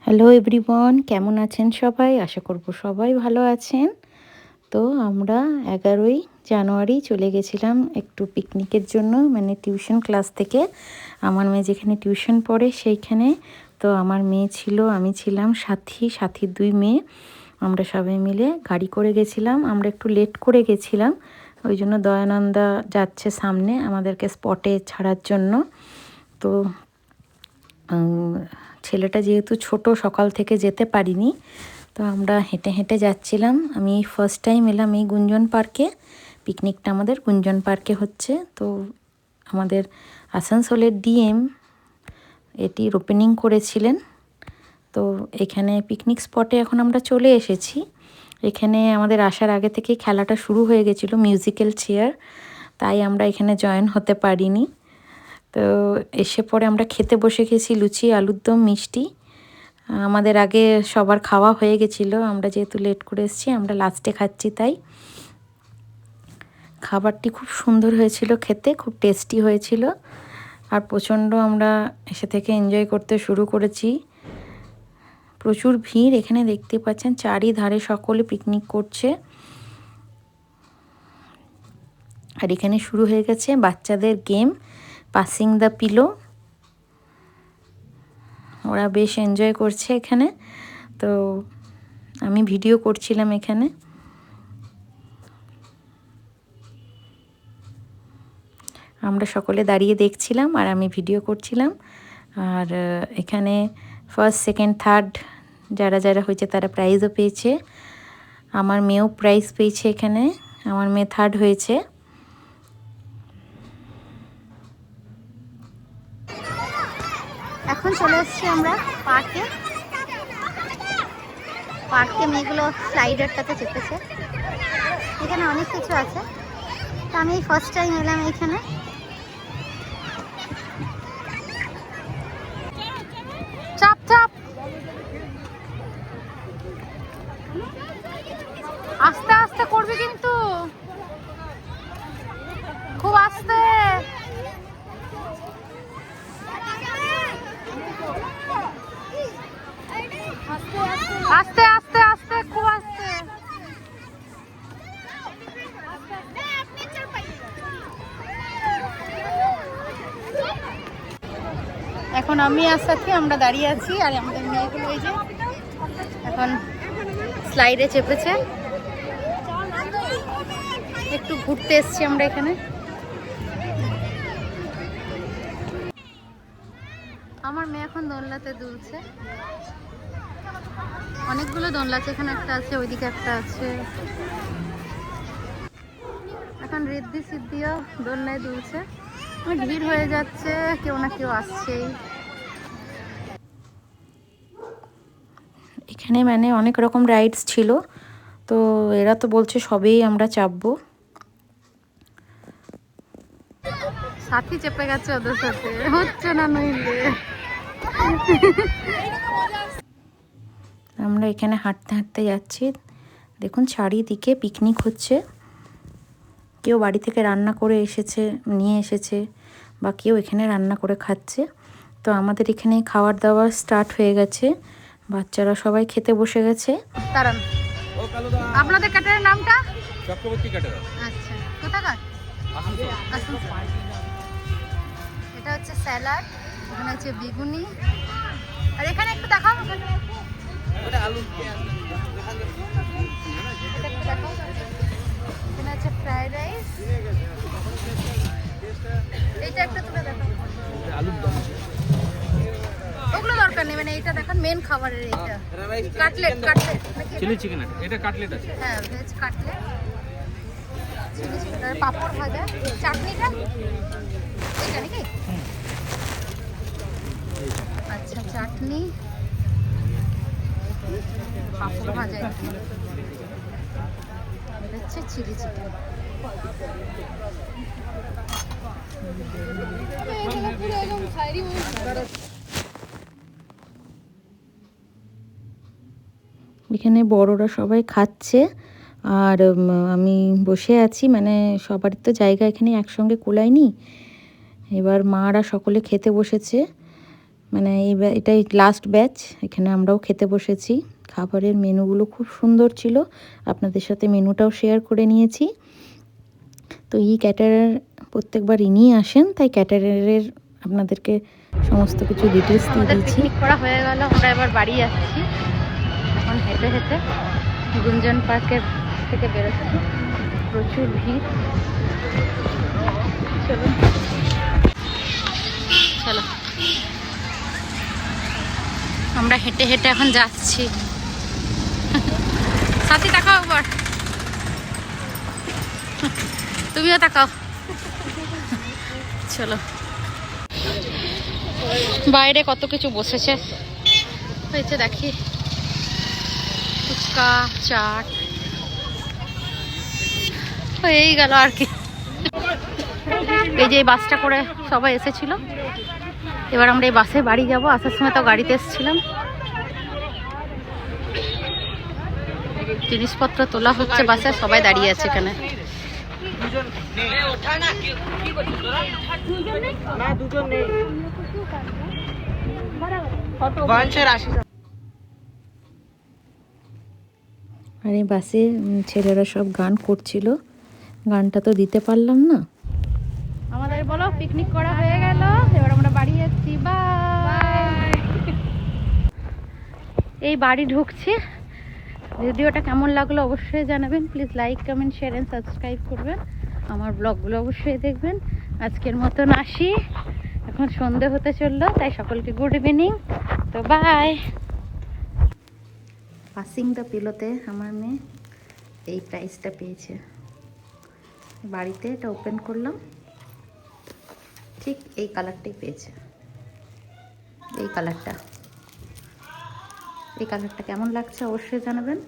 Hello everyone, কেমন আছেন সবাই? আশা করব সবাই ভালো আছেন। তো আমরা 11ই জানুয়ারি চলে গেছিলাম একটু পিকনিকের জন্য, মানে টিউশন ক্লাস থেকে। আমার মেয়ে যেখানে টিউশন পড়ে সেইখানে। তো আমার মেয়ে ছিল, আমি ছিলাম, সাথীর 2 মেয়ে। আমরা সবাই মিলে গাড়ি করে গেছিলাম। আমরা একটু লেট করে গেছিলাম, ওই জন্য দয়ানন্দা যাচ্ছে সামনে আমাদেরকে স্পটে ছাড়ার জন্য। তো ছেলেটা যেহেতু ছোট, সকাল থেকে যেতে পারিনি, তো আমরা হেঁটে হেঁটে যাচ্ছিলাম। আমি ফার্স্ট টাইম এলাম এই গুঞ্জন পার্কে। পিকনিকটা আমাদের গুঞ্জন পার্কে হচ্ছে। তো আমাদের আসানসোলের ডিএম এটির ওপেনিং করেছিলেন। তো এখানে পিকনিক স্পটে এখন আমরা চলে এসেছি। এখানে আমাদের আসার আগে থেকেই খেলাটা শুরু হয়ে গেছিলো, মিউজিক্যাল চেয়ার, তাই আমরা এখানে জয়েন হতে পারিনি। তো এসে পরে আমরা খেতে বসে গেছি, লুচি, আলুর দম, মিষ্টি। আমাদের আগে সবার খাওয়া হয়ে গেছিলো, আমরা যেহেতু লেট করে এসেছি, আমরা লাস্টে খাচ্ছি। তাই খাবারটি খুব সুন্দর হয়েছিল, খেতে খুব টেস্টি হয়েছিল। আর প্রচণ্ড আমরা এসে থেকে এনজয় করতে শুরু করেছি। প্রচুর ভিড় এখানে, দেখতে পাচ্ছেন চারিধারে সকলে পিকনিক করছে। আর এখানে শুরু হয়ে গেছে বাচ্চাদের গেম, পাসিং দ্য পিলো। ওরা বেশ এনজয় করছে এখানে। তো আমি ভিডিও করছিলাম এখানে। আমরা সকলে দাঁড়িয়ে দেখছিলাম আর আমি ভিডিও করছিলাম। আর এখানে ফার্স্ট, সেকেন্ড, থার্ড যারা যারা হয়েছে তারা প্রাইজও পেয়েছে। আমার মেয়েও প্রাইজ পেয়েছে এখানে, আমার মেয়ে থার্ড হয়েছে। এখন চলে এসেছি আমরা পার্কে। মেয়েগুলো স্লাইডারটাতে চেপেছে। এখানে অনেক কিছু আছে। তো আমি ফার্স্ট টাইম এলাম এইখানে। চাপ চাপ, আস্তে আস্তে করবি কিন্তু, খুব আস্তে। আস্তে আস্তে আস্তে, খুব আস্তে। এখন আমি আর সাথে আমরা দাঁড়িয়ে আছি, আর আমাদের মেয়েগুলো এই যে এখন স্লাইডে চেপেছে। একটু ঘুরতে এসছি আমরা এখানে। আমার মেয়ে এখন দোলনাতে দুলছে। অনেকগুলো দোলনা আছে, এখানে একটা আছে, ওইদিকে একটা আছে। এখন ঋদ্ধি সিদ্ধিও দোলনায় দুলছে। ভিড় হয়ে যাচ্ছে, কেউ না কেউ আসছেই। এখানে মানে অনেক রকম রাইডস ছিল, তো এরা তো বলছে সবেই আমরা চাপবো। সাথী চেপে গেছে ওদের সাথে, হচ্ছে না নইলে। আমরা এখানে হাঁটতে হাঁটতে যাচ্ছি। দেখুন চারিদিকে পিকনিক হচ্ছে। কেউ বাড়ি থেকে রান্না করে নিয়ে এসেছে, বা কেউ এখানে রান্না করে খাচ্ছে। তো আমাদের এখানে খাওয়ার দাওয়ার স্টার্ট হয়ে গেছে, বাচ্চারা সবাই খেতে বসে গেছে। দাঁড়ান, আপনাদের ক্যাটারের নামটা? চক্রবর্তী ক্যাটারার। আচ্ছা, কোথাকার? আসানসোল। এটা হচ্ছে স্যালাড, এখানে হচ্ছে বেগুনি, আর এখানে একটু দেখাও, ওটা আলু। এখানে হচ্ছে ফ্রাইড রাইস, এইটা একটা তুলে দেখাও। আলুর দম। ওগুলো দরকার নেই, মানে এইটা দেখান মেন খাবারের। এইটা কাটলেট নাকি? চিলি চিকেন আছে, এটা কাটলেট আছে। হ্যাঁ, ভেজ কাটলেট, চিলি চিকেন, আর পাঁপড় ভাজা। চাটনিটা এইটা নাকি? আচ্ছা, চাটনি, পাঁপড় ভাজা, এটা হচ্ছে চিলি চিকেন। এখানে বড়রা সবাই খাচ্ছে, আর আমি বসে আছি। মানে সবার তো জায়গা এখানে একসঙ্গে কোলায়নি। এবার মারা সকলে খেতে বসেছে। মানে এটাই লাস্ট ব্যাচ। এখানে আমরাও খেতে বসেছি। খাবারের মেনুগুলো খুব সুন্দর ছিল, আপনাদের সাথে মেনুটাও শেয়ার করে নিয়েছি। তো এই ক্যাটারার প্রত্যেকবার ইনিই আসেন, তাই ক্যাটারারের আপনাদেরকে সমস্ত কিছু ডিটেলস দিয়ে আমাদের দিয়েছি। পিকনিক করা হয়ে গেল, আমরা এবার বাড়ি যাচ্ছি। এখন হেঁটে হেঁটে গুঞ্জন পার্কের থেকে বেরোচ্ছি, প্রচুর ভিড়। চলুন, চলো আমরা হেঁটে হেঁটে এখন যাচ্ছি। সাথী তাকাও, একবার তুমিও তাকাও। চলো, বাইরে কত কিছু বসেছে হয়েছে দেখি, ফুচকা, চাট, হয়েই গেল আর কি। এই যে এই বাসটা করে সবাই এসেছিল, এবার আমরা এই বাসে বাড়ি যাব। আসার সময় তো গাড়িতে এসেছিলাম। জিনিসপত্র তোলা হচ্ছে বাসে, সবাই দাঁড়িয়ে আছে এখানে। আর এই বাসে ছেলেরা সব গান করছিল, গানটা তো দিতে পারলাম না। আমাদের বলো পিকনিক করা হয়ে গেল, এবার আমরা বাড়ি যাচ্ছি। বাই। এই বাড়ি ঢুকছি। ভিডিওটা কেমন লাগলো অবশ্যই জানাবেন। Please like, comment, share and subscribe করবেন। আমার ব্লগগুলো অবশ্যই দেখবেন। আজকের মতন আসি, এখন সন্ধে হতে চললো, তাই সকলকে গুড ইভিনিং। তো বাই। পাসিং দ্য পিলোতে আমার মেয়ে এই প্রাইসটা পেয়েছে। বাড়িতে এটা ওপেন করলাম, ঠিক এই কালারটাই পেয়েছে। এই কালারটা কেমন লাগছে অবশ্যই জানাবেন।